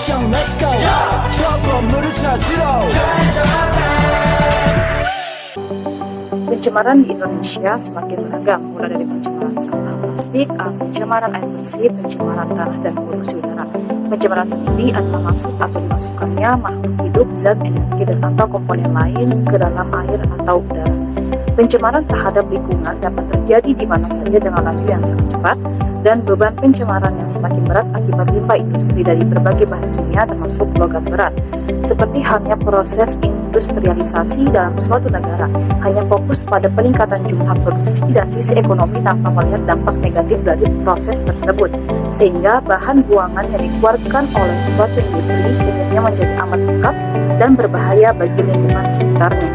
액션 let's go 추억 건물을 찾으러 Pencemaran di Indonesia semakin beragam, mulai dari pencemaran sampah plastik, pencemaran air bersih, pencemaran tanah, dan polusi udara. Pencemaran sendiri adalah masuk atau dimasukkannya makhluk hidup, zat, energi, dan atau komponen lain ke dalam air atau udara. Pencemaran terhadap lingkungan dapat terjadi di mana saja dengan laju yang sangat cepat, dan beban pencemaran yang semakin berat akibat limbah industri dari berbagai bahan kimia termasuk logam berat. Seperti halnya proses industrialisasi dalam suatu negara, hanya fokus pada peningkatan jumlah produksi dan sisi ekonomi tanpa melihat dampak negatif dari proses tersebut, sehingga bahan buangan yang dikeluarkan oleh suatu industri umumnya menjadi amat lengkap dan berbahaya bagi lingkungan sekitarnya.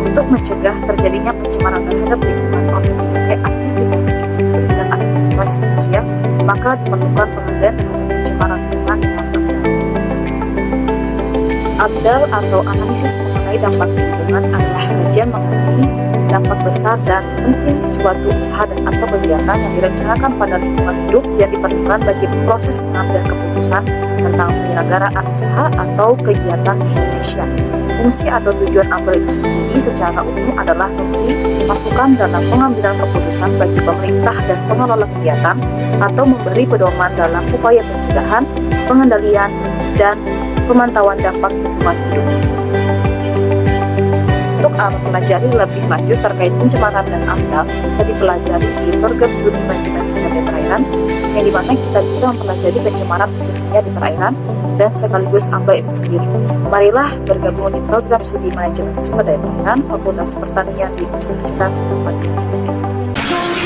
Untuk mencegah terjadinya pencemaran terhadap lingkungan oleh berbagai aktivitas industri dan aktivitas manusia, maka diperlukan pengendalian terhadap pencemaran lingkungan dengan ABDAL atau analisis mengenai dampak lingkungan adalah kajian mengenai dampak besar dan penting suatu usaha dan atau kegiatan yang direncanakan pada lingkungan hidup yang diperlukan bagi proses pengambilan keputusan tentang penyelenggaraan usaha atau kegiatan di Indonesia. Fungsi atau tujuan ABDAL itu sendiri secara umum adalah memberi masukan dalam pengambilan keputusan bagi pemerintah dan pengelola kegiatan atau memberi pedoman dalam upaya pencegahan, pengendalian, dan pemantauan dampak lingkungan hidup. Untuk mempelajari lebih lanjut terkait pencemaran dan ABDAL bisa dipelajari di program studi manajemen sumber daya perairan, yang dimana kita bisa mempelajari pencemaran khususnya di perairan dan sekaligus ABDAL itu sendiri. Marilah bergabung di program studi manajemen sumber daya perairan Fakultas Pertanian di Universitas Muhammadiyah.